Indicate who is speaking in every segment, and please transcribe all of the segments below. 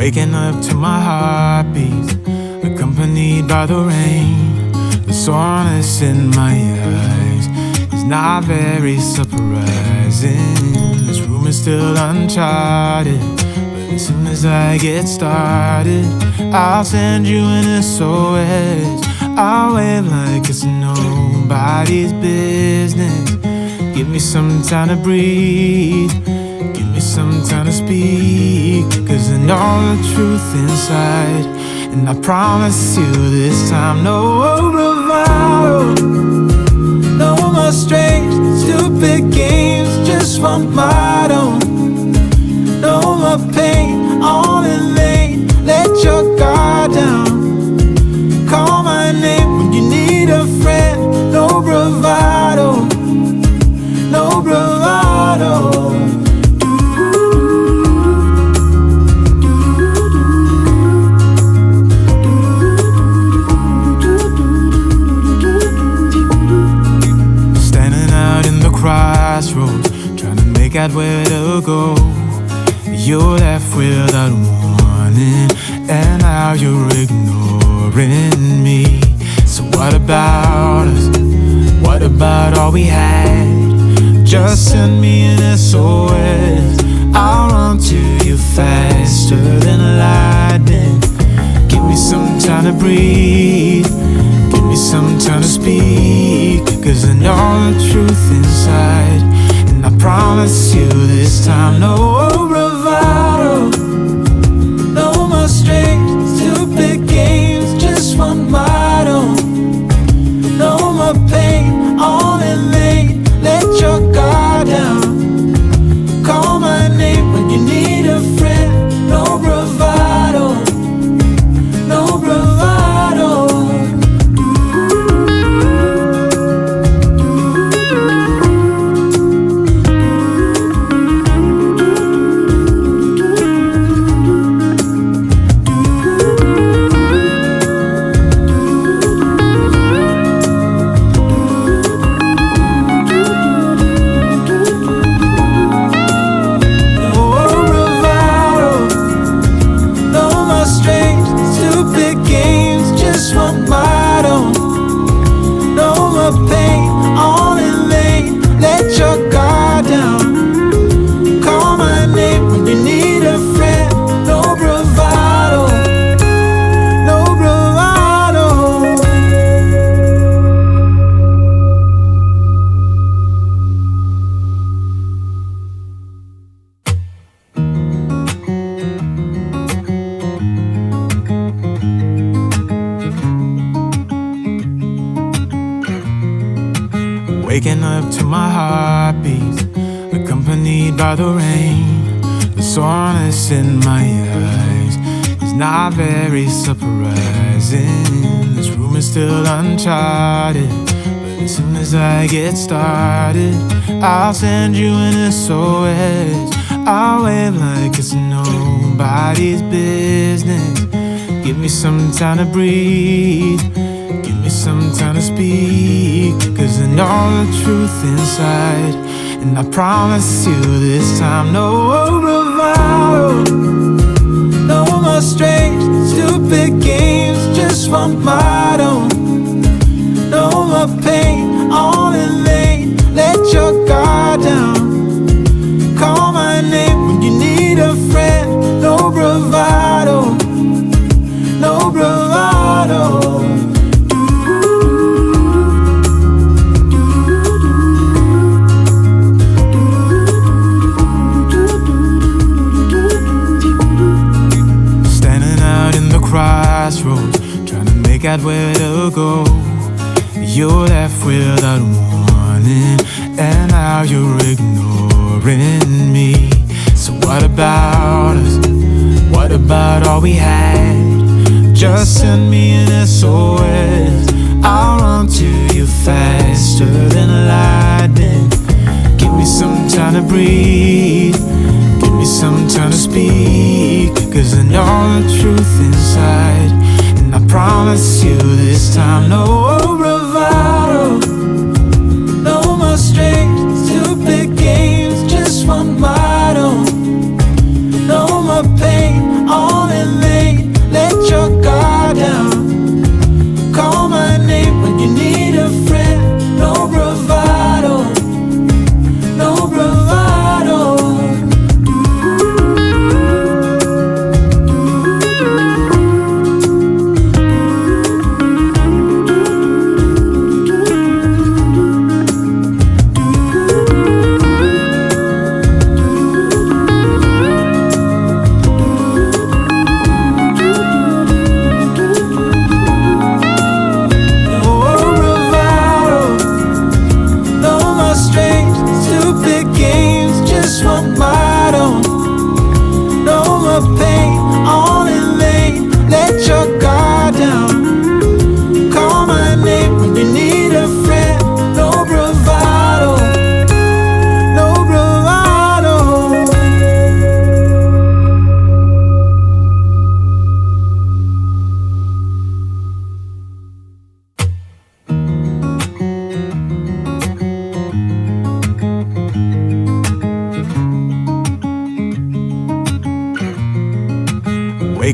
Speaker 1: Waking up to my heartbeats, accompanied by the rain. The soreness in my eyes is not very surprising. This room is still uncharted, but as soon as I get started, I'll send you an SOS. I'll wave like it's nobody's business. Give me some time to breathe, give me some time to speak, 'cause I know the truth inside. And I promise you this time, no bravado, no more strange, stupid games, just one motto. No more pain, all in vain, let your guard down. Call my name when you need a friend. No bravado, no bravado. Standing out in the crossroads, trying to make out where to go. You're left without warning, and now you're ignoring me. So what about us? What about all we had? Just send me an SOS. I'll run to you faster than lightning. Give me some time to breathe, give me some time to speak, 'cause I know the truth inside. And I promise you this time, no bravado, no more strange, stupid games, just one motto. No more pain, all in vain, let your guard down. Call my name when you need a friend. No bravado, no bravado. Waking up to my heartbeats, accompanied by the rain. The soreness in my eyes is not very surprising. This room is still uncharted, but as soon as I get started, I'll send you an SOS. I'll wave like it's nobody's business. Give me some time to breathe, give me some time to speak, 'cause I know the truth inside. And I promise you this time, no bravado, no more strange, stupid games, just one motto. No more pain, all in vain, let your guard down. Call my name when you need a friend. No bravado, no bravado. Crossroads, trying to make out where to go. You're left without warning, and now you're ignoring me. So what about us? What about all we had? Just send me an SOS. I'll run to you faster than lightning. Give me some time to breathe, give me some time to speak, 'cause I know the truth inside. And I promise you this time, no bravado, no more strange, stupid games, just one motto. No more pain, all in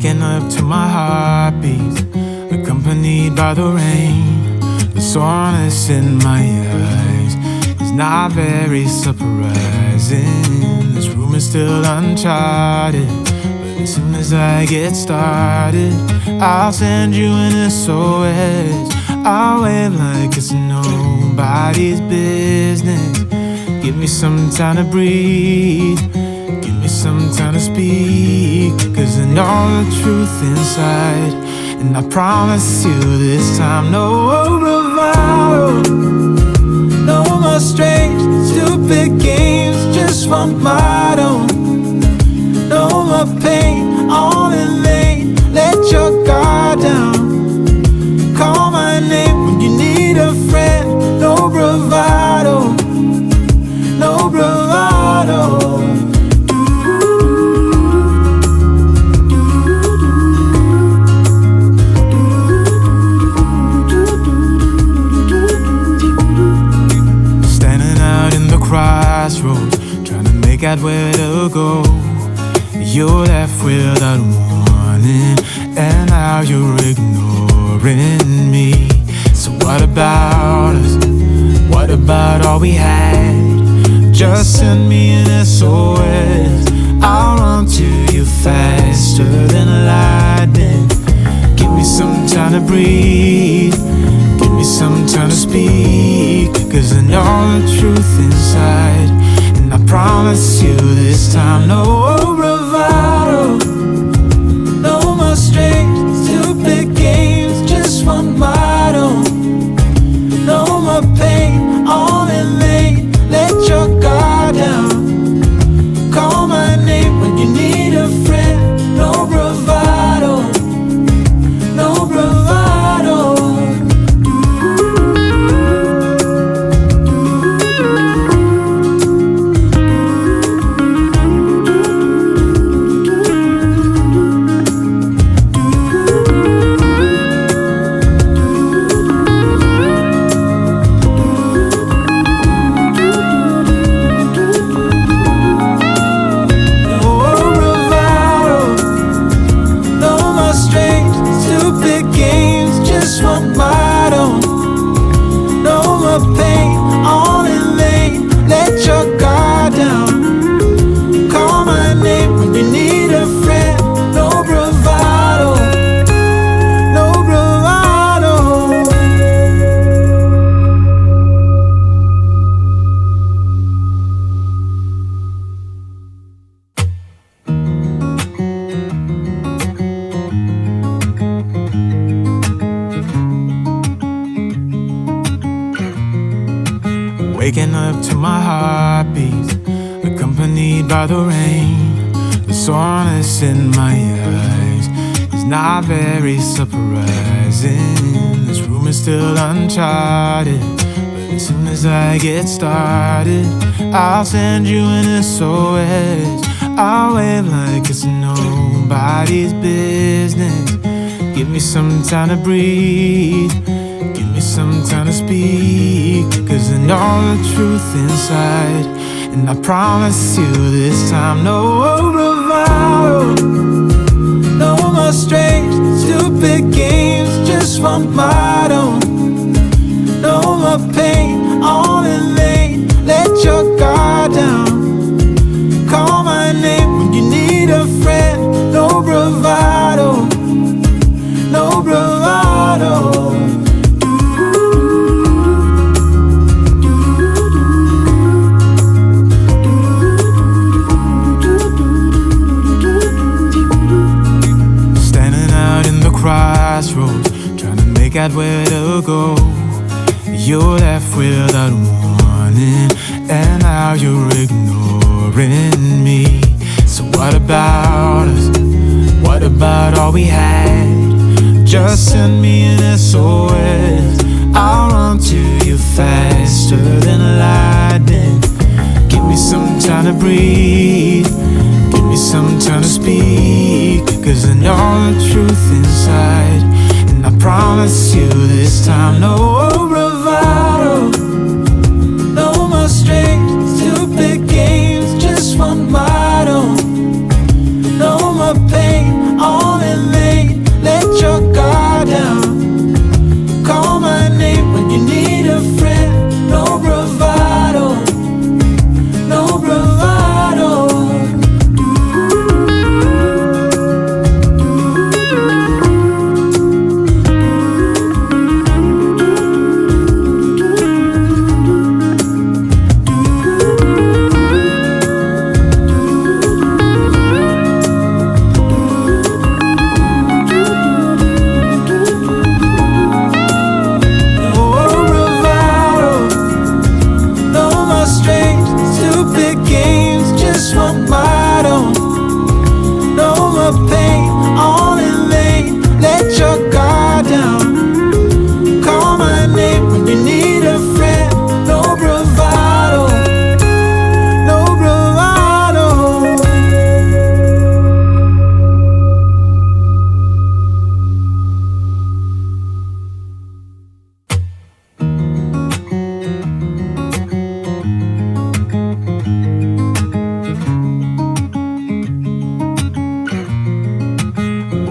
Speaker 1: Waking up to my heartbeats, accompanied by the rain. The soreness in my eyes is not very surprising. This room is still uncharted, but as soon as I get started, I'll send you an SOS. I'll wave like it's nobody's business. Give me some time to breathe, give me some time to speak, 'cause I know the truth inside. And I promise you this time, no bravado, no more strange, stupid games, just one motto. No more pain, all in vain, let your guard down. Call my name when you need a friend, no bravado, no bravado. Crossroads, trying to make out where to go. You're left without warning, and now you're ignoring me. So what about us? What about all we had? Just send me an SOS. I'll run to you faster than lightning. Give me some time to breathe, give me some time to speak, 'cause I know the truth inside. And I promise you this time, no bravado, no more strange, stupid games, just one motto. No more pain, all in vain, let your guard down. Call my name when you need a friend, no bravado, no bravado. Waking up to my heartbeats, accompanied by the rain. The soreness in my eyes is not very surprising. This room is still uncharted, but as soon as I get started, I'll send you an SOS. I'll wave like it's nobody's business. Give me some time to breathe, give me some time to speak, 'cause I know the truth inside. And I promise you this time, no bravado, no more strange, stupid games, just one motto. No more pain, all in vain, let your guard down. Call my name when you need a friend, no bravado, no bravado. Crossroads, trying to make out where to go. You're left without warning, and now you're ignoring me. So what about us? What about all we had? Just send me an SOS. I'll run to you faster than lightning. Give me some time to breathe, give me some time to speak, 'cause I know the truth inside. And I promise you this time, no bravado, no more strange, stupid games, just one motto. No more pain, all in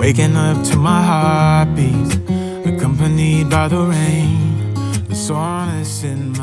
Speaker 1: waking up to my heartbeats, accompanied by the rain, the soreness in my